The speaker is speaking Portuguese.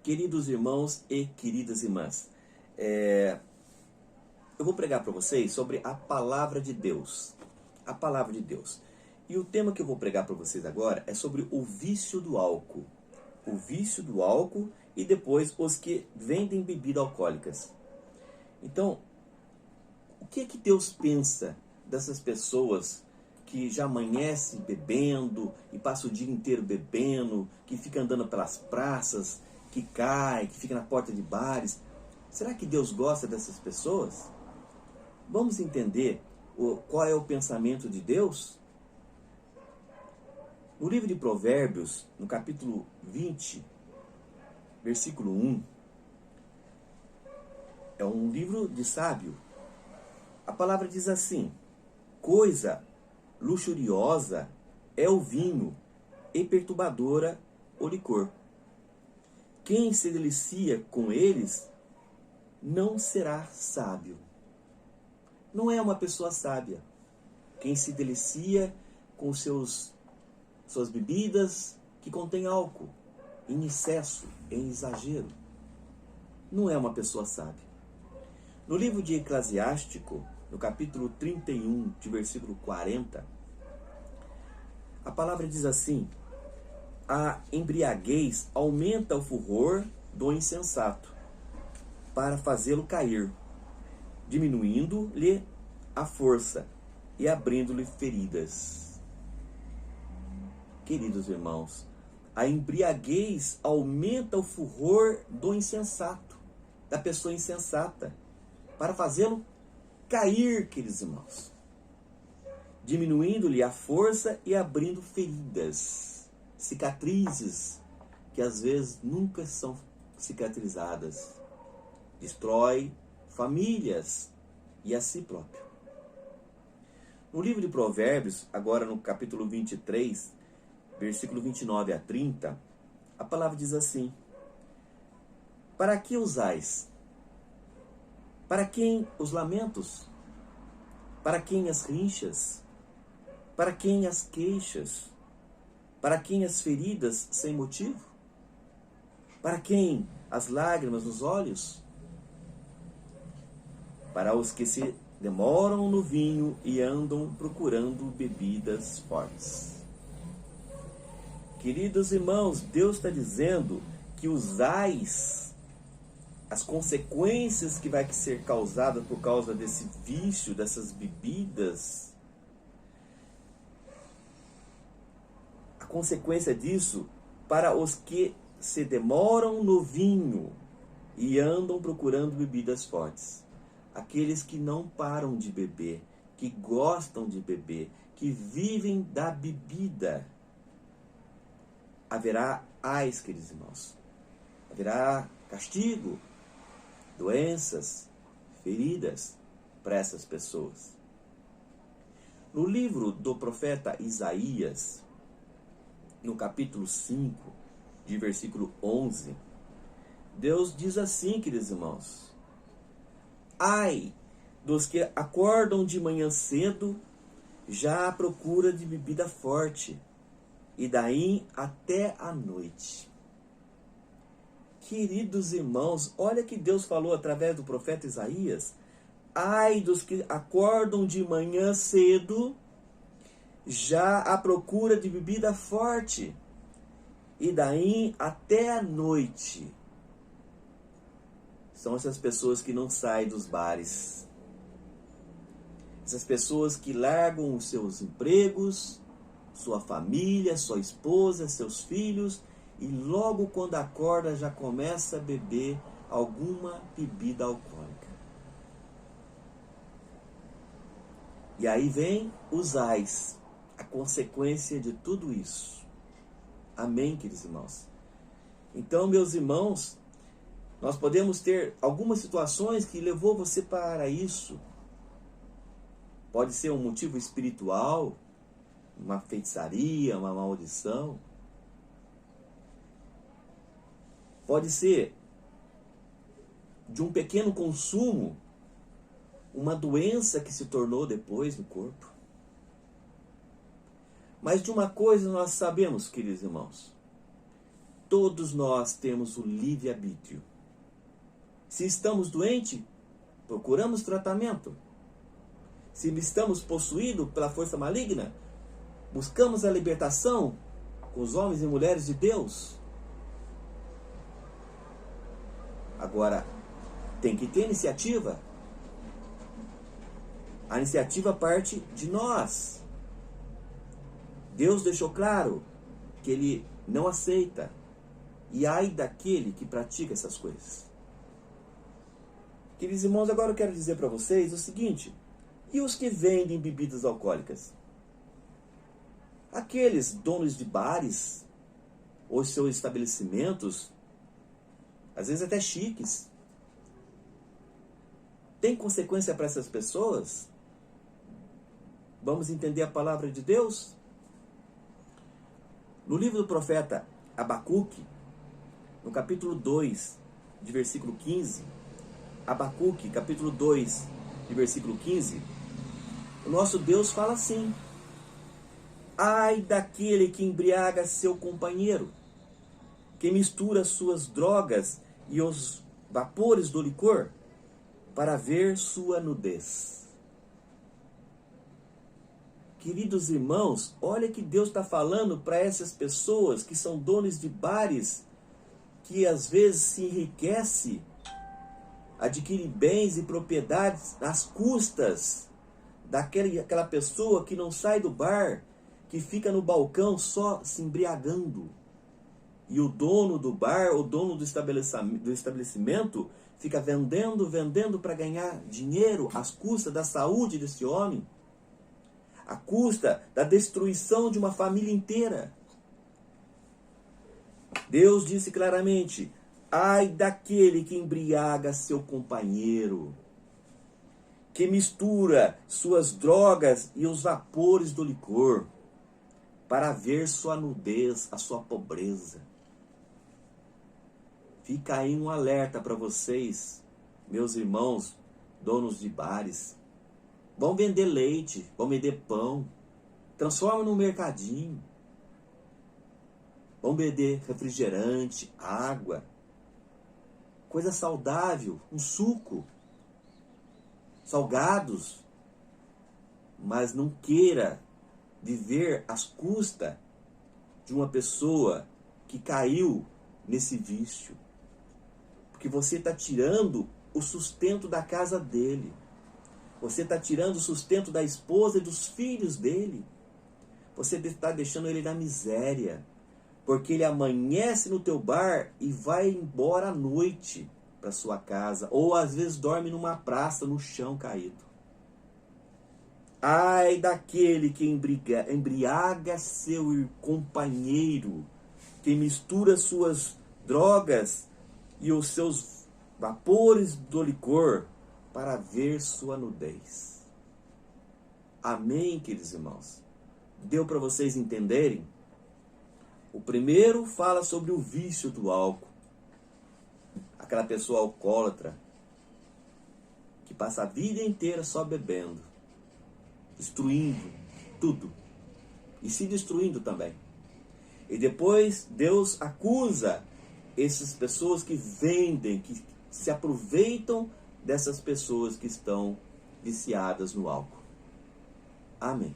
Queridos irmãos e queridas irmãs, eu vou pregar para vocês sobre a palavra de Deus. A palavra de Deus. E o tema que eu vou pregar para vocês agora é sobre o vício do álcool. O vício do álcool e depois os que vendem bebidas alcoólicas. Então, o que é que Deus pensa dessas pessoas que já amanhecem bebendo e passa o dia inteiro bebendo, que fica andando pelas praças, que cai, que fica na porta de bares? Será que Deus gosta dessas pessoas? Vamos entender qual é o pensamento de Deus? No livro de Provérbios, no capítulo 20, versículo 1, é um livro de sábio. A palavra diz assim: coisa luxuriosa é o vinho e perturbadora o licor. Quem se delicia com eles não será sábio. Não é uma pessoa sábia. Quem se delicia com suas bebidas que contêm álcool, em excesso, em exagero, não é uma pessoa sábia. No livro de Eclesiástico, no capítulo 31, de versículo 40, a palavra diz assim: a embriaguez aumenta o furor do insensato, para fazê-lo cair, diminuindo-lhe a força e abrindo-lhe feridas. Queridos irmãos, a embriaguez aumenta o furor do insensato, da pessoa insensata, para fazê-lo cair, queridos irmãos, diminuindo-lhe a força e abrindo feridas, cicatrizes que às vezes nunca são cicatrizadas, destrói famílias e a si próprio. No livro de Provérbios, agora no capítulo 23, versículo 29 a 30, a palavra diz assim: para que usais? Para quem os lamentos? Para quem as rinchas? Para quem as queixas? Para quem as feridas sem motivo? Para quem as lágrimas nos olhos? Para os que se demoram no vinho e andam procurando bebidas fortes. Queridos irmãos, Deus está dizendo que usais as consequências que vai ser causada por causa desse vício, dessas bebidas. A consequência disso para os que se demoram no vinho e andam procurando bebidas fortes. Aqueles que não param de beber, que gostam de beber, que vivem da bebida. Haverá ais, queridos irmãos. Haverá castigo, doenças, feridas para essas pessoas. No livro do profeta Isaías, no capítulo 5, de versículo 11, Deus diz assim, queridos irmãos: ai dos que acordam de manhã cedo, já à procura de bebida forte, e daí até a noite. Queridos irmãos, olha que Deus falou através do profeta Isaías: ai dos que acordam de manhã cedo, já à procura de bebida forte, e daí até a noite. São essas pessoas que não saem dos bares. Essas pessoas que largam os seus empregos, sua família, sua esposa, seus filhos, e logo quando acorda já começa a beber alguma bebida alcoólica. E aí vem os ais, a consequência de tudo isso. Amém, queridos irmãos? Então, meus irmãos, nós podemos ter algumas situações que levou você para isso. Pode ser um motivo espiritual, uma feitiçaria, uma maldição. Pode ser de um pequeno consumo, uma doença que se tornou depois no corpo. Mas de uma coisa nós sabemos, queridos irmãos: todos nós temos o livre-arbítrio. Se estamos doentes, procuramos tratamento. Se estamos possuídos pela força maligna, buscamos a libertação com os homens e mulheres de Deus. Agora, tem que ter iniciativa. A iniciativa parte de nós. Deus deixou claro que Ele não aceita. E ai daquele que pratica essas coisas. Queridos irmãos, agora eu quero dizer para vocês o seguinte. E os que vendem bebidas alcoólicas? Aqueles donos de bares ou seus estabelecimentos, às vezes até chiques, tem consequência para essas pessoas? Vamos entender a palavra de Deus? No livro do profeta Abacuque, no capítulo 2, de versículo 15, Abacuque, capítulo 2, de versículo 15, o nosso Deus fala assim: ai daquele que embriaga seu companheiro, que mistura suas drogas e os vapores do licor, para ver sua nudez. Queridos irmãos, olha que Deus está falando para essas pessoas que são donos de bares, que às vezes se enriquece, adquire bens e propriedades às custas daquela pessoa que não sai do bar, que fica no balcão só se embriagando. E o dono do bar, o dono do estabelecimento, fica vendendo para ganhar dinheiro às custas da saúde desse homem, à custa da destruição de uma família inteira. Deus disse claramente: ai daquele que embriaga seu companheiro, que mistura suas drogas e os vapores do licor, para ver sua nudez, a sua pobreza. Fica aí um alerta para vocês, meus irmãos, donos de bares. Vão vender leite, vão vender pão, transforma num mercadinho. Vão vender refrigerante, água, coisa saudável, um suco, salgados. Mas não queira viver às custas de uma pessoa que caiu nesse vício. Porque você está tirando o sustento da casa dele. Você está tirando o sustento da esposa e dos filhos dele. Você está deixando ele na miséria. Porque ele amanhece no teu bar e vai embora à noite para sua casa. Ou às vezes dorme numa praça, no chão caído. Ai daquele que embriaga seu companheiro, que mistura suas drogas e os seus vapores do licor para ver sua nudez. Amém, queridos irmãos? Deu para vocês entenderem? O primeiro fala sobre o vício do álcool. Aquela pessoa alcoólatra que passa a vida inteira só bebendo, destruindo tudo e se destruindo também. E depois Deus acusa essas pessoas que vendem, que se aproveitam dessas pessoas que estão viciadas no álcool. Amém.